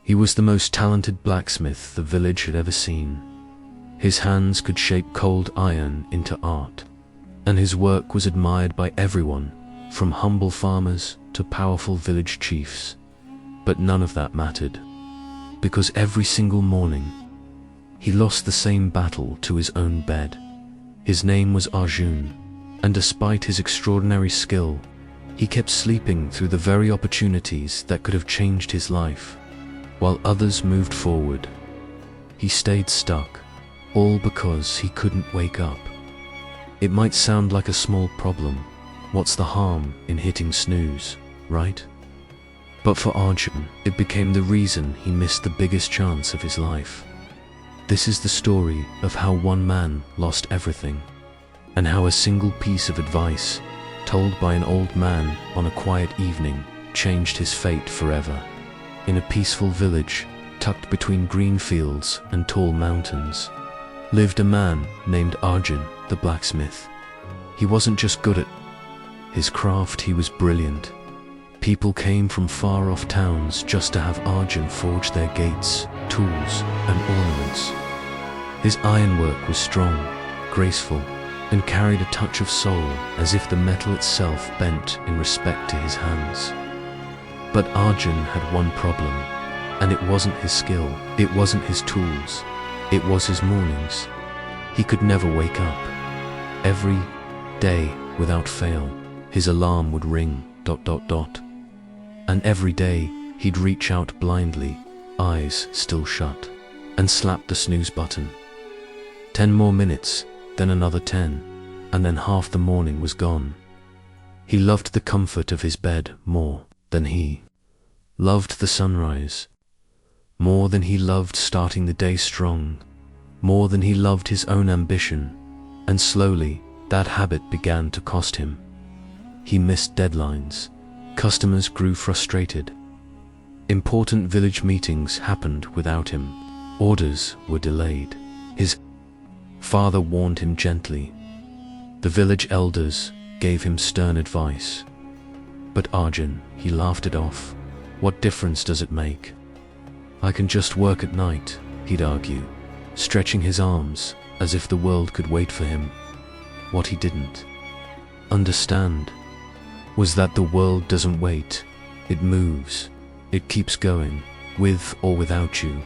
He was the most talented blacksmith the village had ever seen. His hands could shape cold iron into art, and his work was admired by everyone, from humble farmers to powerful village chiefs. But none of that mattered, because every single morning, he lost the same battle to his own bed. His name was Arjun, and despite his extraordinary skill, he kept sleeping through the very opportunities that could have changed his life. While others moved forward, he stayed stuck, all because he couldn't wake up. It might sound like a small problem. What's the harm in hitting snooze, right? But for Arjun, it became the reason he missed the biggest chance of his life. This is the story of how one man lost everything, and how a single piece of advice, told by an old man on a quiet evening, changed his fate forever. In a peaceful village, tucked between green fields and tall mountains, lived a man named Arjun the blacksmith. He wasn't just good at his craft, he was brilliant. People came from far-off towns just to have Arjun forge their gates, tools, and ornaments. His ironwork was strong, graceful, and carried a touch of soul, as if the metal itself bent in respect to his hands. But Arjun had one problem, and it wasn't his skill, it wasn't his tools, it was his mornings. He could never wake up. Every day, without fail, his alarm would ring, ... And every day, he'd reach out blindly, eyes still shut, and slap the snooze button. 10 more minutes, then another 10, and then half the morning was gone. He loved the comfort of his bed more than he loved the sunrise, more than he loved starting the day strong, more than he loved his own ambition, and slowly, that habit began to cost him. He missed deadlines. Customers grew frustrated. Important village meetings happened without him. Orders were delayed. His father warned him gently. The village elders gave him stern advice. But Arjun, he laughed it off. What difference does it make? I can just work at night, he'd argue, stretching his arms as if the world could wait for him. What he didn't understand was that the world doesn't wait, it moves, it keeps going, with or without you.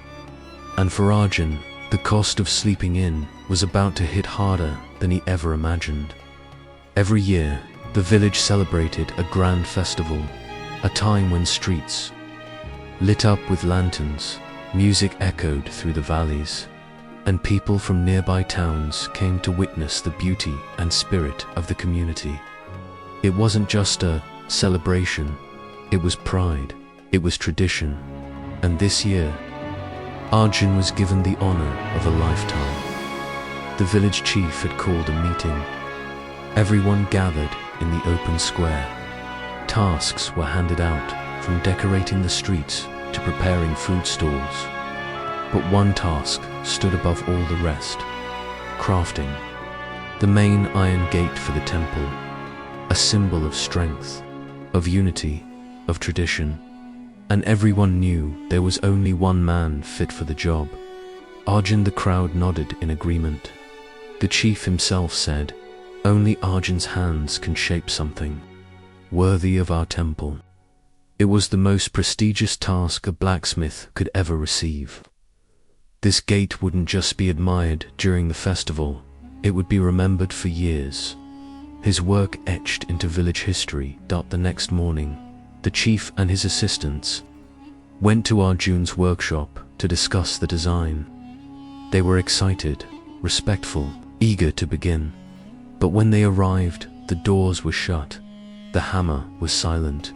And for Arjun, the cost of sleeping in was about to hit harder than he ever imagined. Every year, the village celebrated a grand festival, a time when streets lit up with lanterns, music echoed through the valleys, and people from nearby towns came to witness the beauty and spirit of the community. It wasn't just a celebration, it was pride, it was tradition, and this year, Arjun was given the honor of a lifetime. The village chief had called a meeting. Everyone gathered in the open square. Tasks were handed out, from decorating the streets to preparing food stalls. But one task stood above all the rest: crafting the main iron gate for the temple. A symbol of strength, of unity, of tradition, and everyone knew there was only one man fit for the job. Arjun. The crowd nodded in agreement. The chief himself said, "Only Arjun's hands can shape something worthy of our temple." It was the most prestigious task a blacksmith could ever receive. This gate wouldn't just be admired during the festival, it would be remembered for years. His work etched into village history. The next morning, the chief and his assistants went to Arjun's workshop to discuss the design. They were excited, respectful, eager to begin. But when they arrived, the doors were shut, the hammer was silent,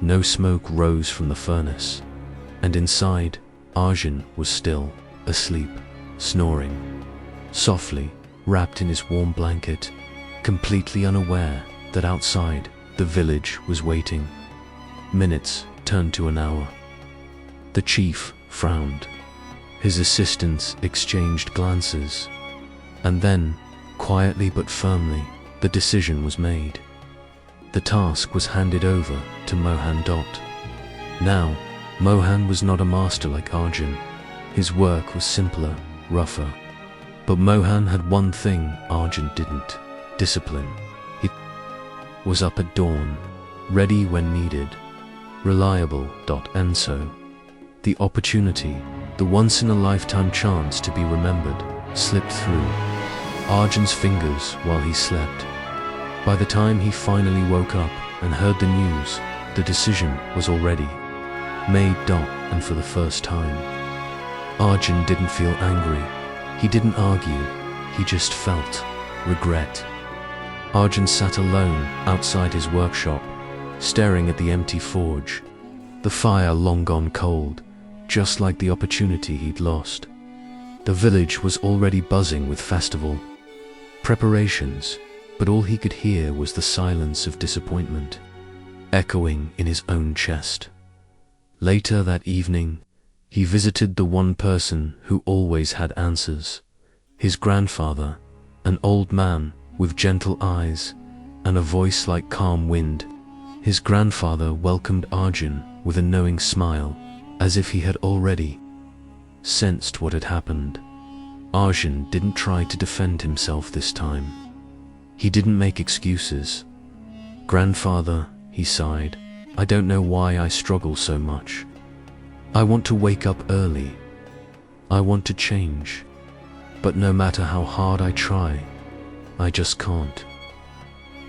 no smoke rose from the furnace, and inside, Arjun was still, asleep, snoring, softly, wrapped in his warm blanket, completely unaware that outside, the village was waiting. Minutes turned to an hour. The chief frowned. His assistants exchanged glances. And then, quietly but firmly, the decision was made. The task was handed over to Mohan. Now, Mohan was not a master like Arjun. His work was simpler, rougher. But Mohan had one thing Arjun didn't: discipline. He was up at dawn, ready when needed, reliable. And so, the opportunity, the once-in-a-lifetime chance to be remembered, slipped through Arjun's fingers while he slept. By the time he finally woke up and heard the news, the decision was already made. And for the first time, Arjun didn't feel angry. He didn't argue. He just felt regret. Arjun sat alone outside his workshop, staring at the empty forge, the fire long gone cold, just like the opportunity he'd lost. The village was already buzzing with festival preparations, but all he could hear was the silence of disappointment, echoing in his own chest. Later that evening, he visited the one person who always had answers: his grandfather, an old man with gentle eyes and a voice like calm wind. His grandfather welcomed Arjun with a knowing smile, as if he had already sensed what had happened. Arjun didn't try to defend himself this time. He didn't make excuses. "Grandfather," he sighed, "I don't know why I struggle so much. I want to wake up early. I want to change. But no matter how hard I try, I just can't."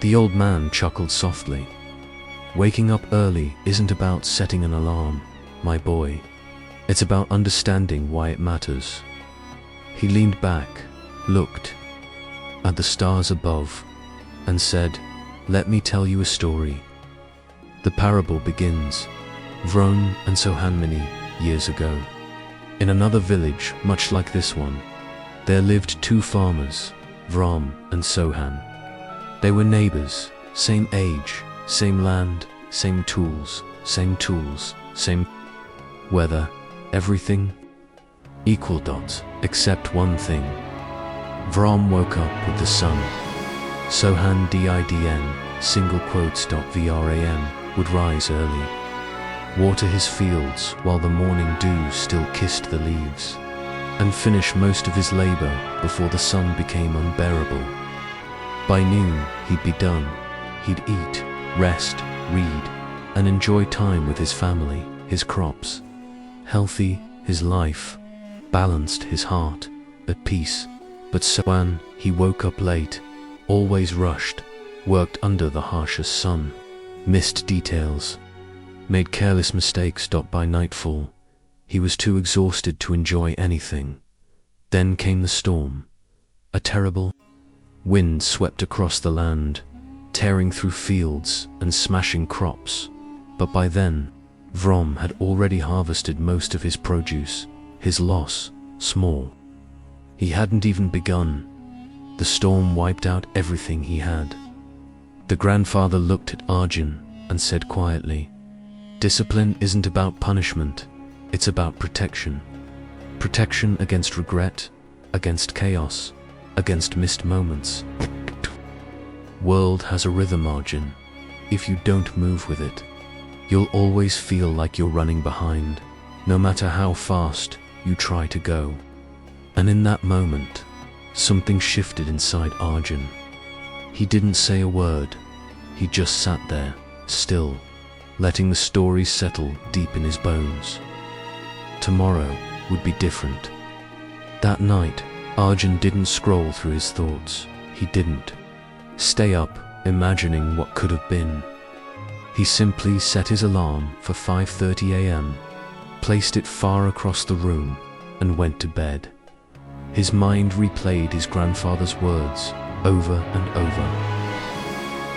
The old man chuckled softly. "Waking up early isn't about setting an alarm, my boy. It's about understanding why it matters." He leaned back, looked at the stars above, and said, "Let me tell you a story." The parable begins, Vrom and Sohan many years ago. In another village much like this one, there lived two farmers, Vrom and Sohan. They were neighbors, same age, same land, same tools, same weather, everything equal. Except one thing. Vrom woke up with the sun. Sohan Vram would rise early, water his fields while the morning dew still kissed the leaves, and finish most of his labor before the sun became unbearable. By noon, he'd be done. He'd eat, rest, read, and enjoy time with his family, his crops. Healthy, his life, balanced, his heart, at peace. But Sohan, he woke up late, always rushed, worked under the harshest sun, missed details, made careless mistakes. By nightfall, he was too exhausted to enjoy anything. Then came the storm. A terrible wind swept across the land, tearing through fields and smashing crops. But by then, Vrom had already harvested most of his produce, his loss small. He hadn't even begun. The storm wiped out everything he had. The grandfather looked at Arjun and said quietly, "Discipline isn't about punishment, it's about protection. Protection against regret, against chaos, against missed moments. World has a rhythm, Arjun. If you don't move with it, you'll always feel like you're running behind, no matter how fast you try to go." And in that moment, something shifted inside Arjun. He didn't say a word. He just sat there, still, letting the story settle deep in his bones. Tomorrow would be different. That night, Arjun didn't scroll through his thoughts. He didn't stay up, imagining what could have been. He simply set his alarm for 5:30 a.m., placed it far across the room, and went to bed. His mind replayed his grandfather's words over and over.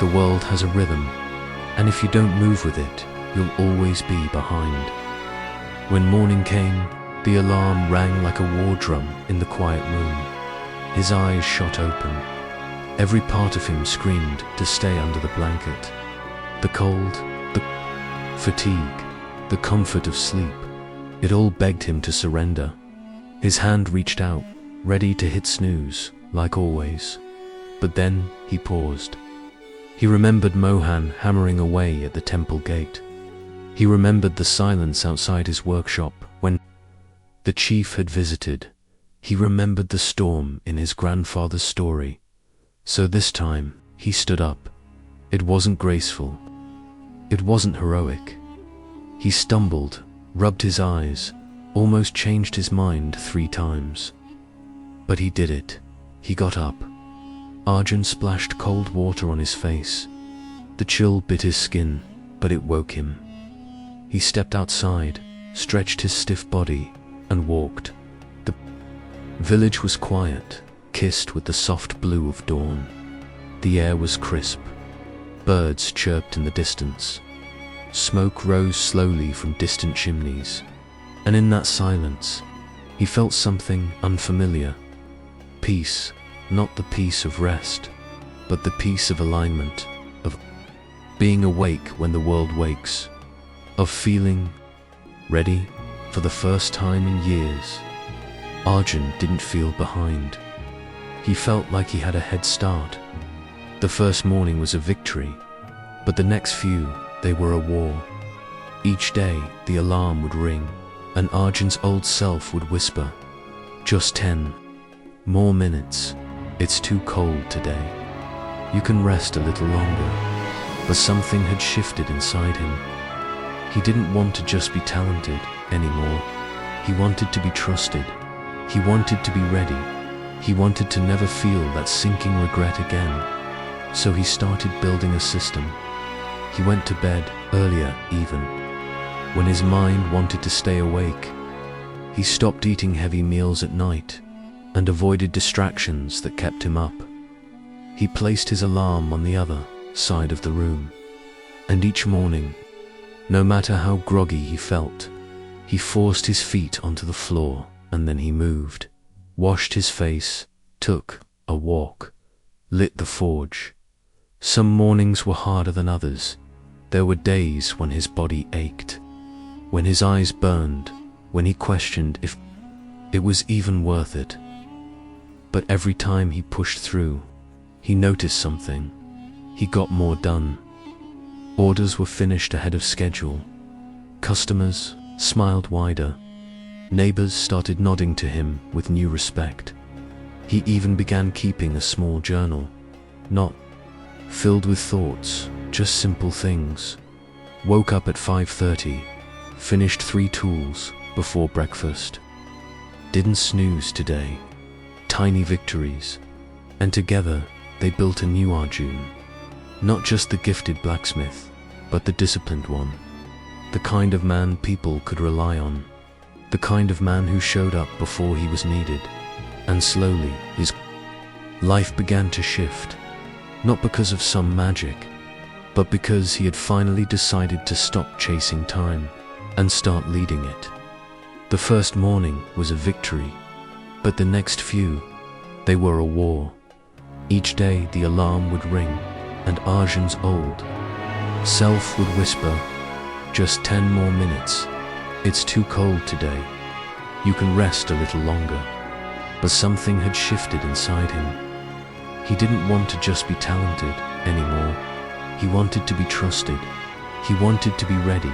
The world has a rhythm, and if you don't move with it, you'll always be behind. When morning came, the alarm rang like a war drum in the quiet room. His eyes shot open. Every part of him screamed to stay under the blanket. The cold, the fatigue, the comfort of sleep, it all begged him to surrender. His hand reached out, ready to hit snooze, like always. But then he paused. He remembered Mohan hammering away at the temple gate. He remembered the silence outside his workshop when the chief had visited. He remembered the storm in his grandfather's story. So this time, he stood up. It wasn't graceful. It wasn't heroic. He stumbled, rubbed his eyes, almost changed his mind 3 times. But he did it. He got up. Arjun splashed cold water on his face. The chill bit his skin, but it woke him. He stepped outside, stretched his stiff body, and walked. The village was quiet, kissed with the soft blue of dawn. The air was crisp. Birds chirped in the distance. Smoke rose slowly from distant chimneys. And in that silence, he felt something unfamiliar. Peace, not the peace of rest, but the peace of alignment, of being awake when the world wakes, of feeling ready for the first time in years. Arjun didn't feel behind. He felt like he had a head start. The first morning was a victory, but the next few, they were a war. Each day, the alarm would ring, and Arjun's old self would whisper, "Just 10 more minutes. It's too cold today. You can rest a little longer." But something had shifted inside him. He didn't want to just be talented anymore. He wanted to be trusted. He wanted to be ready. He wanted to never feel that sinking regret again. So he started building a system. He went to bed earlier even. When his mind wanted to stay awake, he stopped eating heavy meals at night and avoided distractions that kept him up. He placed his alarm on the other side of the room. And each morning, no matter how groggy he felt, he forced his feet onto the floor, and then he moved, washed his face, took a walk, lit the forge. Some mornings were harder than others. There were days when his body ached, when his eyes burned, when he questioned if it was even worth it. But every time he pushed through, he noticed something. He got more done. Orders were finished ahead of schedule. Customers smiled wider. Neighbors started nodding to him with new respect. He even began keeping a small journal, not filled with thoughts, just simple things. Woke up at 5:30, finished 3 tools before breakfast. Didn't snooze today. Tiny victories. And together, they built a new Arjun. Not just the gifted blacksmith, but the disciplined one. The kind of man people could rely on. The kind of man who showed up before he was needed. And slowly, his life began to shift. Not because of some magic, but because he had finally decided to stop chasing time and start leading it. The first morning was a victory, but the next few, they were a war. Each day the alarm would ring, and Arjun's old self would whisper, "Just 10 more minutes. It's too cold today. You can rest a little longer." But something had shifted inside him. He didn't want to just be talented anymore. He wanted to be trusted. He wanted to be ready.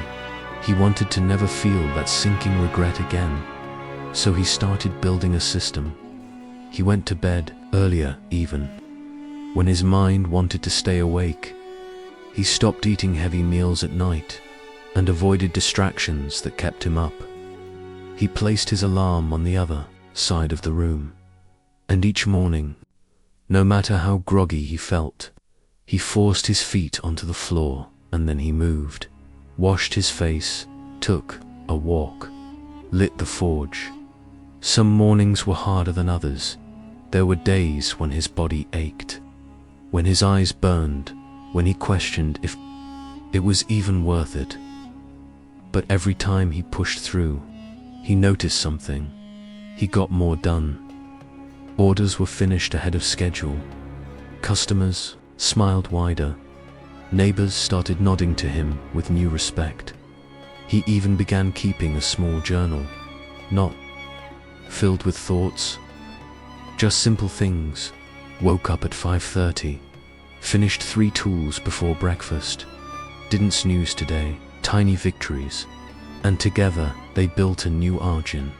He wanted to never feel that sinking regret again. So he started building a system. He went to bed earlier even. When his mind wanted to stay awake, he stopped eating heavy meals at night and avoided distractions that kept him up. He placed his alarm on the other side of the room. And each morning, no matter how groggy he felt, he forced his feet onto the floor, and then he moved, washed his face, took a walk, lit the forge. Some mornings were harder than others. There were days when his body ached, when his eyes burned, when he questioned if it was even worth it. But every time he pushed through, he noticed something. He got more done. Orders were finished ahead of schedule. Customers smiled wider. Neighbors started nodding to him with new respect. He even began keeping a small journal, not filled with thoughts, just simple things. Woke up at 5:30, finished 3 tools before breakfast. Didn't snooze today. tiny victories, and together they built a new Arjun.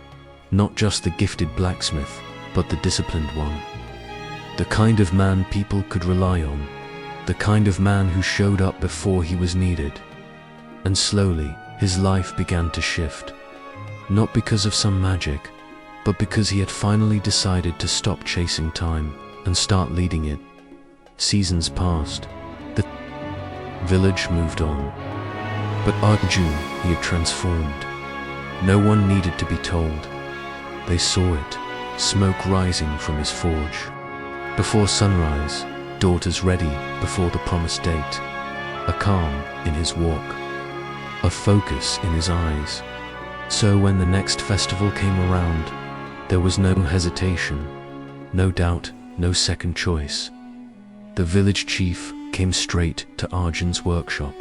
Not just the gifted blacksmith, but the disciplined one. The kind of man people could rely on. The kind of man who showed up before he was needed. And slowly, his life began to shift. Not because of some magic, but because he had finally decided to stop chasing time and start leading it. Seasons passed. The village moved on. But Arjun, he had transformed. No one needed to be told. They saw it, smoke rising from his forge. Before sunrise, daughters ready before the promised date. A calm in his walk, a focus in his eyes. So when the next festival came around, there was no hesitation, no doubt, no second choice. The village chief came straight to Arjun's workshop.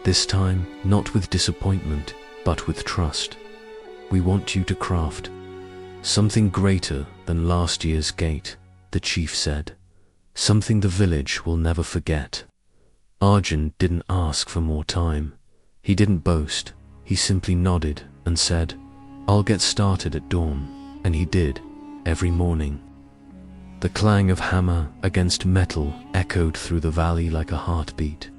This time, not with disappointment, but with trust. We want you to craft something greater than last year's gate, the chief said. Something the village will never forget. Arjun didn't ask for more time. He didn't boast. He simply nodded and said, "I'll get started at dawn." And he did, every morning. The clang of hammer against metal echoed through the valley like a heartbeat.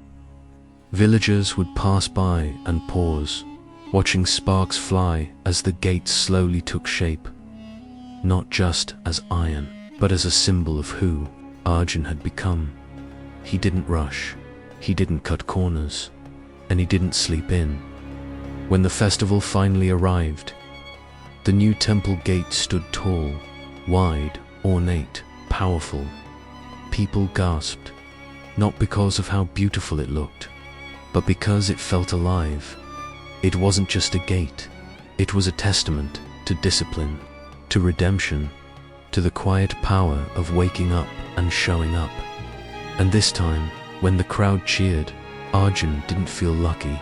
Villagers would pass by and pause, watching sparks fly as the gate slowly took shape. Not just as iron, but as a symbol of who Arjun had become. He didn't rush, he didn't cut corners, and he didn't sleep in. When the festival finally arrived, the new temple gate stood tall, wide, ornate, powerful. People gasped, not because of how beautiful it looked, but because it felt alive. It wasn't just a gate, it was a testament to discipline, to redemption, to the quiet power of waking up and showing up. And this time, when the crowd cheered, Arjun didn't feel lucky.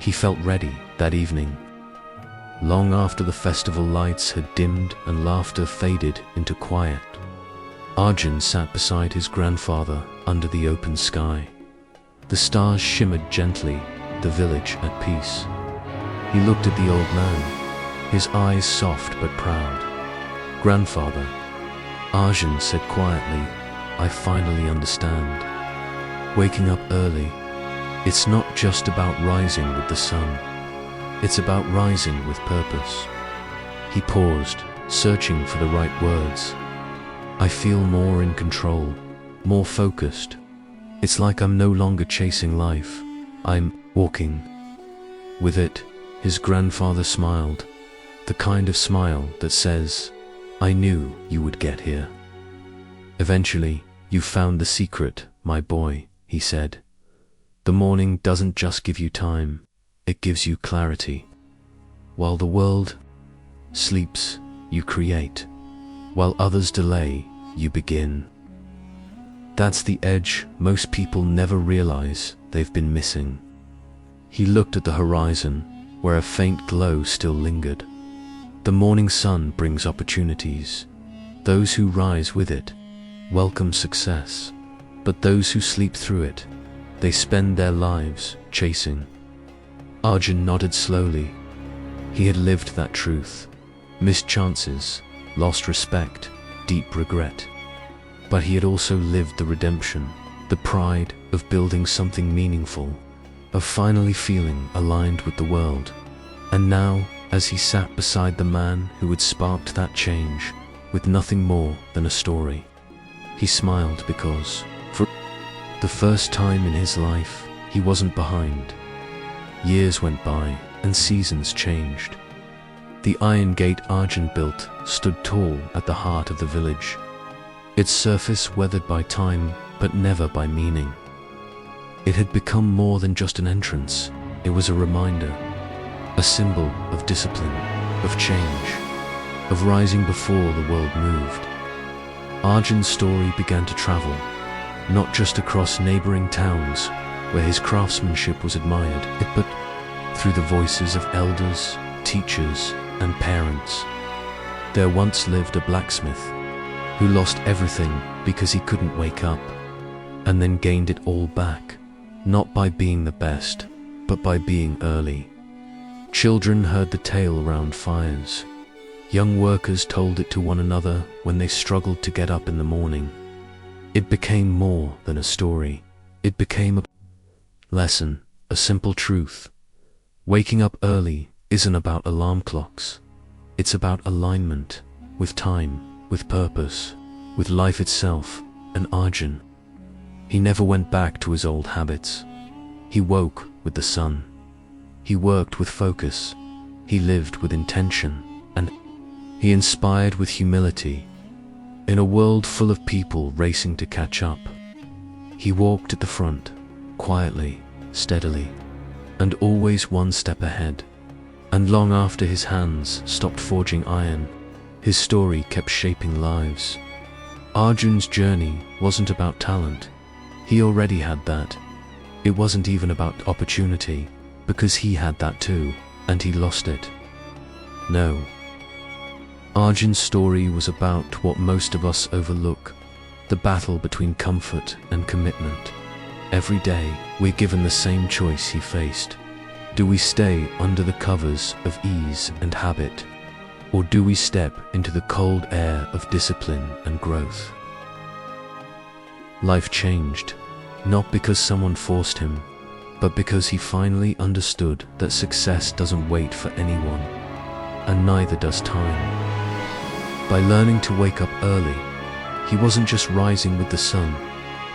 He felt ready that evening. Long after the festival lights had dimmed and laughter faded into quiet, Arjun sat beside his grandfather under the open sky. The stars shimmered gently, the village at peace. He looked at the old man, his eyes soft but proud. "Grandfather," Arjun said quietly, "I finally understand. Waking up early, it's not just about rising with the sun. It's about rising with purpose." He paused, searching for the right words. "I feel more in control, more focused. It's like I'm no longer chasing life. I'm walking with it." His grandfather smiled, the kind of smile that says, "I knew you would get here. Eventually, you found the secret, my boy," he said. "The morning doesn't just give you time, it gives you clarity. While the world sleeps, you create. While others delay, you begin. That's the edge most people never realize they've been missing." He looked at the horizon, where a faint glow still lingered. The morning sun brings opportunities. Those who rise with it welcome success, but those who sleep through it, they spend their lives chasing. Arjun nodded slowly. He had lived that truth. Missed chances, lost respect, deep regret. But he had also lived the redemption, the pride of building something meaningful, of finally feeling aligned with the world. And now, as he sat beside the man who had sparked that change, with nothing more than a story, he smiled because, for the first time in his life, he wasn't behind. Years went by, and seasons changed. The iron gate Arjun built stood tall at the heart of the village, its surface weathered by time, but never by meaning. It had become more than just an entrance. It was a reminder, a symbol of discipline, of change, of rising before the world moved. Arjun's story began to travel, not just across neighboring towns where his craftsmanship was admired, but through the voices of elders, teachers, and parents. There once lived a blacksmith who lost everything because he couldn't wake up, and then gained it all back, not by being the best, but by being early. Children heard the tale around fires. Young workers told it to one another when they struggled to get up in the morning. It became more than a story. It became a lesson, a simple truth. Waking up early isn't about alarm clocks. It's about alignment, with time, with purpose, with life itself. And Arjun, he never went back to his old habits. He woke with the sun. He worked with focus. He lived with intention. And he inspired with humility. In a world full of people racing to catch up, he walked at the front, quietly, steadily, and always one step ahead. And long after his hands stopped forging iron, his story kept shaping lives. Arjun's journey wasn't about talent. He already had that. It wasn't even about opportunity, because he had that too, and he lost it. No. Arjun's story was about what most of us overlook, the battle between comfort and commitment. Every day, we're given the same choice he faced. Do we stay under the covers of ease and habit, or do we step into the cold air of discipline and growth? Life changed, not because someone forced him, but because he finally understood that success doesn't wait for anyone, and neither does time. By learning to wake up early, he wasn't just rising with the sun,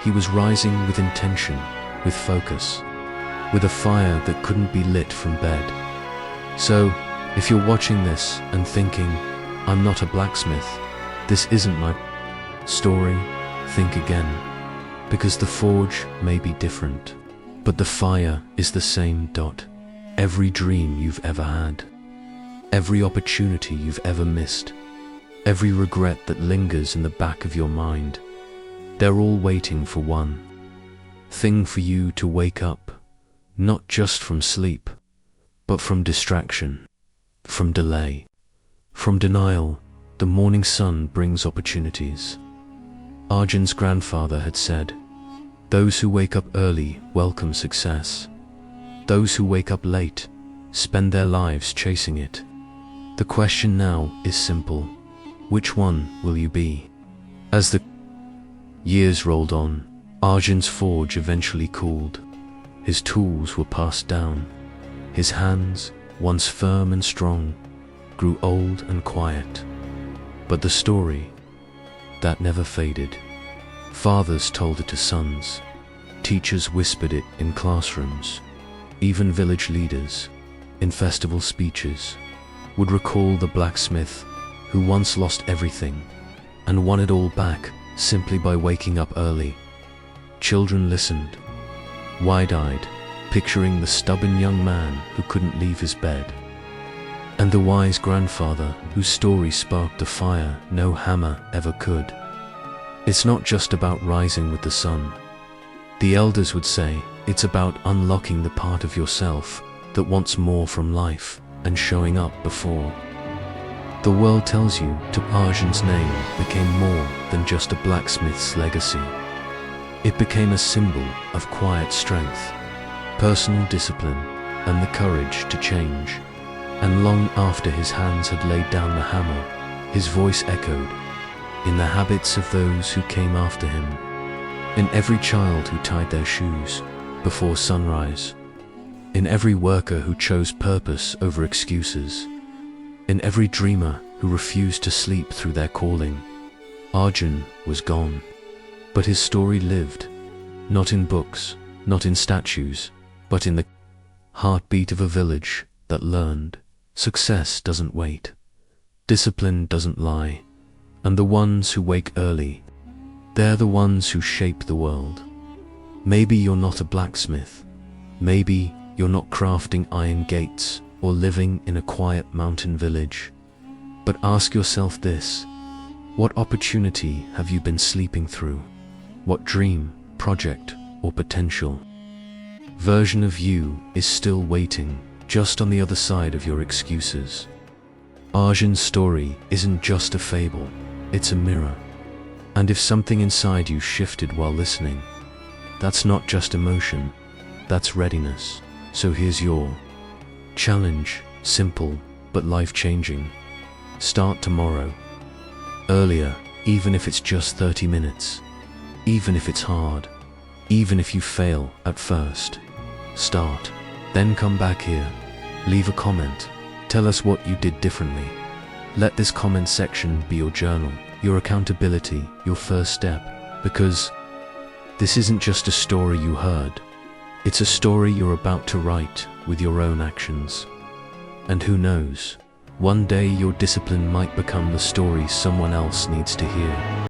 he was rising with intention, with focus, with a fire that couldn't be lit from bed. So, if you're watching this and thinking, I'm not a blacksmith, this isn't my story, think again. Because the forge may be different, but the fire is the same. Every dream you've ever had, every opportunity you've ever missed, every regret that lingers in the back of your mind, they're all waiting for one thing: for you to wake up, not just from sleep, but from distraction, from delay, from denial. The morning sun brings opportunities. Arjun's grandfather had said, "Those who wake up early welcome success. Those who wake up late spend their lives chasing it." The question now is simple: which one will you be? As the years rolled on, Arjun's forge eventually cooled. His tools were passed down. His hands, once firm and strong, grew old and quiet. But the story, that never faded. Fathers told it to sons. Teachers whispered it in classrooms. Even village leaders, in festival speeches, would recall the blacksmith who once lost everything and won it all back simply by waking up early. Children listened, wide-eyed, picturing the stubborn young man who couldn't leave his bed, and the wise grandfather whose story sparked a fire no hammer ever could. It's not just about rising with the sun. The elders would say it's about unlocking the part of yourself that wants more from life and showing up before the world tells you to. Arjun's name became more than just a blacksmith's legacy. It became a symbol of quiet strength, personal discipline, and the courage to change. And long after his hands had laid down the hammer, his voice echoed in the habits of those who came after him, in every child who tied their shoes before sunrise, in every worker who chose purpose over excuses, in every dreamer who refused to sleep through their calling. Arjun was gone, but his story lived, not in books, not in statues, but in the heartbeat of a village that learned success doesn't wait, discipline doesn't lie, and the ones who wake early, they're the ones who shape the world. Maybe you're not a blacksmith, maybe you're not crafting iron gates or living in a quiet mountain village, but ask yourself this: what opportunity have you been sleeping through? What dream, project, or potential version of you is still waiting just on the other side of your excuses? Arjun's story isn't just a fable, it's a mirror. And if something inside you shifted while listening, that's not just emotion, that's readiness. So here's your challenge, simple but life-changing. Start tomorrow. Earlier, even if it's just 30 minutes. Even if it's hard. Even if you fail at first. Start. Then come back here. Leave a comment. Tell us what you did differently. Let this comment section be your journal, your accountability, your first step. Because this isn't just a story you heard. It's a story you're about to write with your own actions. And who knows, one day your discipline might become the story someone else needs to hear.